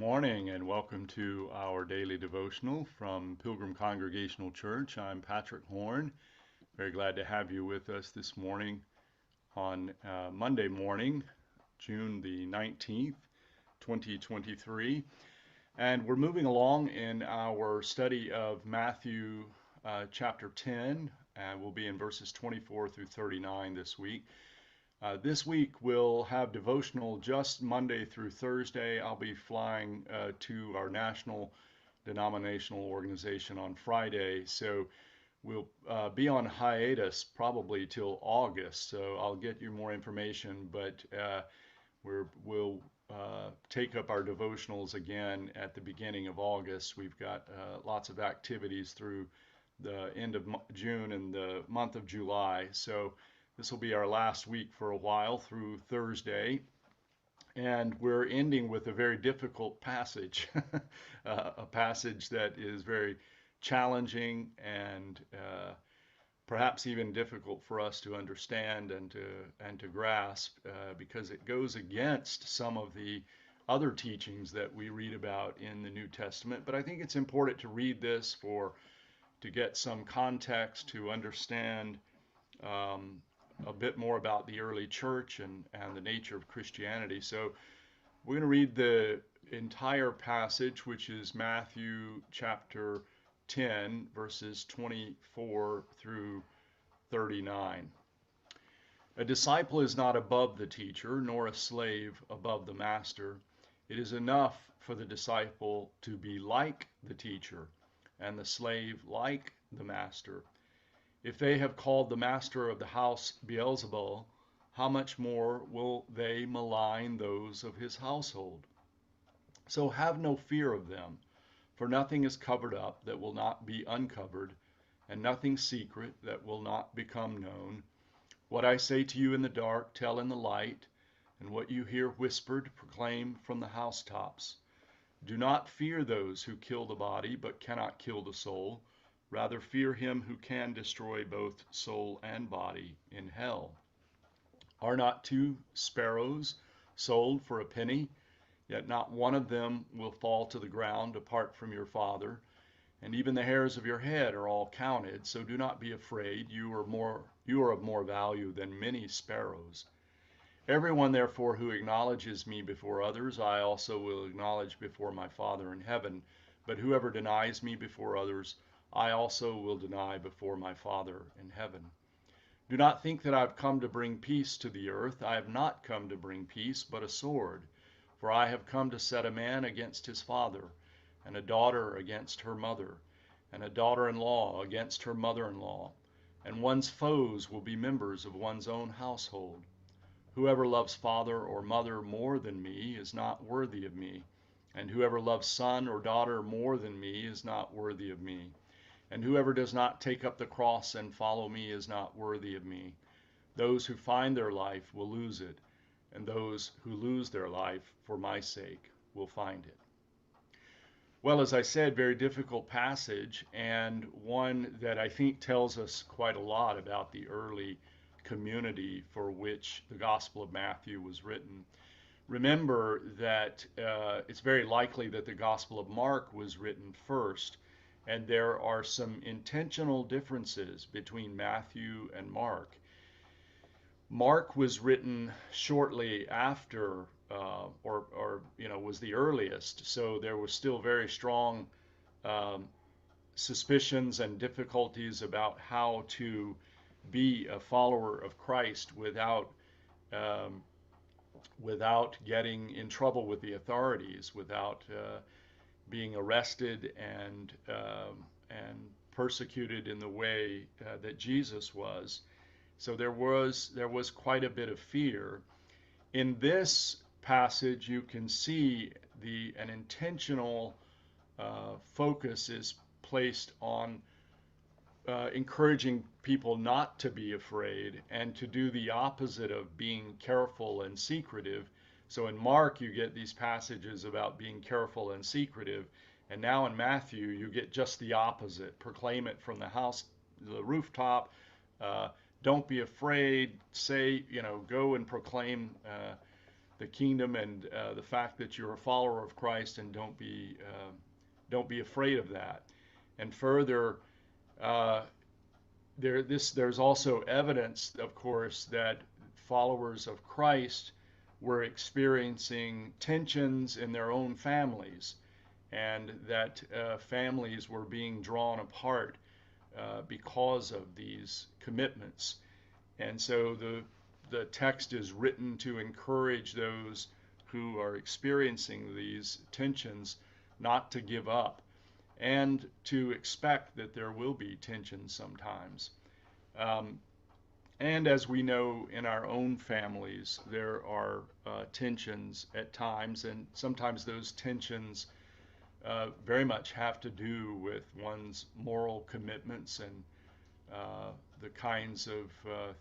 morning and welcome to our daily devotional from Pilgrim Congregational Church. I'm Patrick Horn. Very glad to have you with us this morning on Monday morning, June the 19th, 2023. And we're moving along in our study of Matthew chapter 10, and we'll be in verses 24 through 39 this week. This week we'll have devotional just Monday through Thursday. I'll be flying to our national denominational organization on Friday, so we'll be on hiatus probably till August. So I'll get you more information, but we'll take up our devotionals again at the beginning of August. We've got lots of activities through the end of June and the month of July. So this will be our last week for a while through Thursday, and we're ending with a very difficult passage, a passage that is very challenging and perhaps even difficult for us to understand and to grasp because it goes against some of the other teachings that we read about in the New Testament. But I think it's important to read this to get some context, to understand a bit more about the early church and the nature of Christianity. So we're going to read the entire passage, which is Matthew chapter 10, verses 24 through 39. A disciple is not above the teacher, nor a slave above the master. It is enough for the disciple to be like the teacher, and the slave like the master. If they have called the master of the house Beelzebul, how much more will they malign those of his household? So have no fear of them, for nothing is covered up that will not be uncovered, and nothing secret that will not become known. What I say to you in the dark, tell in the light, and what you hear whispered, proclaim from the housetops. Do not fear those who kill the body, but cannot kill the soul. Rather fear him who can destroy both soul and body in hell. Are not two sparrows sold for a penny? Yet not one of them will fall to the ground apart from your Father. And even the hairs of your head are all counted. So do not be afraid. You are of more value than many sparrows. Everyone, therefore, who acknowledges me before others, I also will acknowledge before my Father in heaven. But whoever denies me before others, I also will deny before my Father in heaven. Do not think that I have come to bring peace to the earth. I have not come to bring peace, but a sword. For I have come to set a man against his father, and a daughter against her mother, and a daughter-in-law against her mother-in-law. And one's foes will be members of one's own household. Whoever loves father or mother more than me is not worthy of me, and whoever loves son or daughter more than me is not worthy of me. And whoever does not take up the cross and follow me is not worthy of me. Those who find their life will lose it, and those who lose their life for my sake will find it. Well, as I said, very difficult passage, and one that I think tells us quite a lot about the early community for which the Gospel of Matthew was written. Remember that it's very likely that the Gospel of Mark was written first, and there are some intentional differences between Matthew and Mark. Mark was written shortly after, was the earliest, so there was still very strong suspicions and difficulties about how to be a follower of Christ without getting in trouble with the authorities, without being arrested and persecuted in the way that Jesus was. So there was quite a bit of fear. In this passage, you can see an intentional focus is placed on encouraging people not to be afraid and to do the opposite of being careful and secretive. So in Mark, you get these passages about being careful and secretive. And now in Matthew, you get just the opposite. Proclaim it from the rooftop. Don't be afraid. Say, go and proclaim the kingdom and the fact that you're a follower of Christ, and don't be afraid of that. And further, uh, there's also evidence, of course, that followers of Christ were experiencing tensions in their own families, and that families were being drawn apart because of these commitments. And so the text is written to encourage those who are experiencing these tensions not to give up, and to expect that there will be tensions sometimes. Um, and as we know in our own families, there are tensions at times, and sometimes those tensions very much have to do with one's moral commitments and the kinds of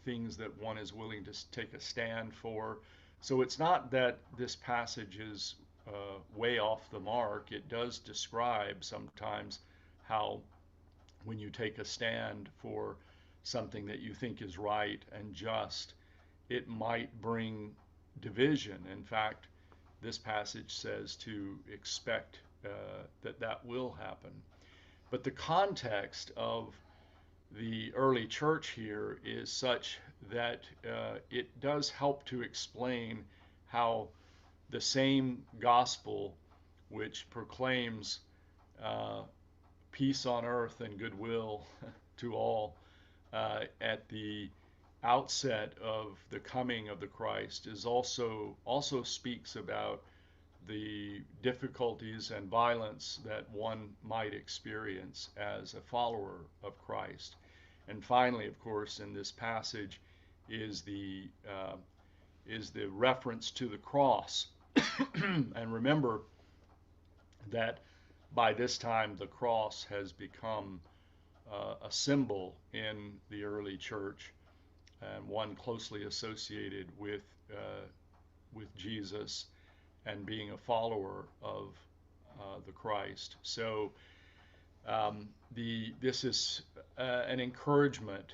things that one is willing to take a stand for. So it's not that this passage is way off the mark. It does describe sometimes how, when you take a stand for something that you think is right and just, it might bring division. In fact, this passage says to expect that that will happen. But the context of the early church here is such that it does help to explain how the same gospel, which proclaims uh, peace on earth and goodwill to all at the outset of the coming of the Christ, is also speaks about the difficulties and violence that one might experience as a follower of Christ. And finally, of course, in this passage is the reference to the cross. And remember that by this time the cross has become a symbol in the early church, and one closely associated with Jesus and being a follower of the Christ. So this is an encouragement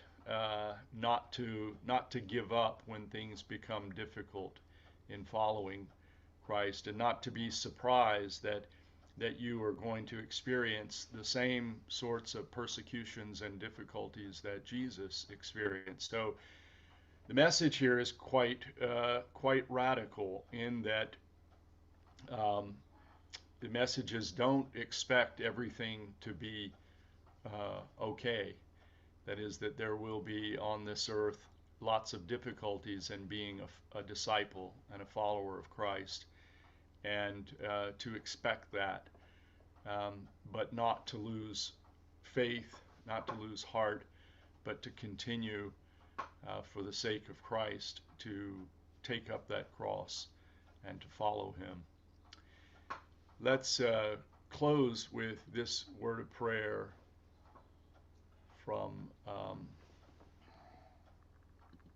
not to give up when things become difficult in following Christ, and not to be surprised that you are going to experience the same sorts of persecutions and difficulties that Jesus experienced. So the message here is quite radical in that the message is, don't expect everything to be okay. That is, that there will be on this earth lots of difficulties in being a disciple and a follower of Christ, and to expect that, but not to lose faith, not to lose heart, but to continue for the sake of Christ to take up that cross and to follow him. Let's close with this word of prayer from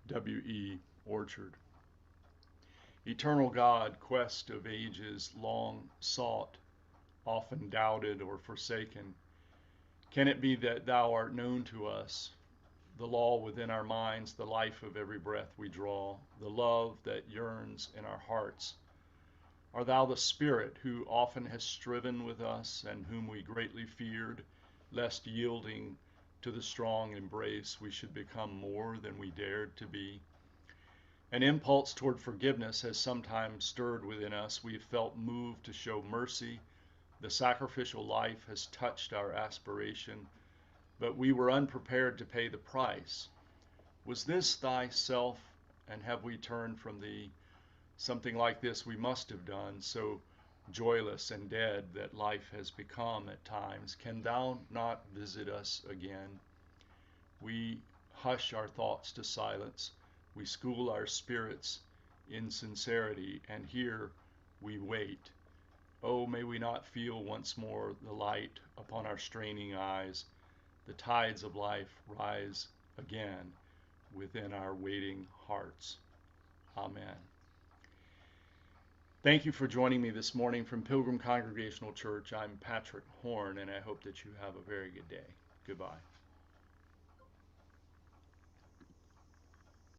W.E. Orchard. Eternal God, quest of ages long sought, often doubted or forsaken, can it be that thou art known to us, the law within our minds, the life of every breath we draw, the love that yearns in our hearts? Art thou the Spirit who often has striven with us, and whom we greatly feared, lest yielding to the strong embrace we should become more than we dared to be? An impulse toward forgiveness has sometimes stirred within us. We have felt moved to show mercy. The sacrificial life has touched our aspiration, but we were unprepared to pay the price. Was this thyself, and have we turned from thee? Something like this we must have done, so joyless and dead that life has become at times. Can thou not visit us again? We hush our thoughts to silence. We school our spirits in sincerity, and here we wait. Oh, may we not feel once more the light upon our straining eyes. The tides of life rise again within our waiting hearts. Amen. Thank you for joining me this morning from Pilgrim Congregational Church. I'm Patrick Horn, and I hope that you have a very good day. Goodbye.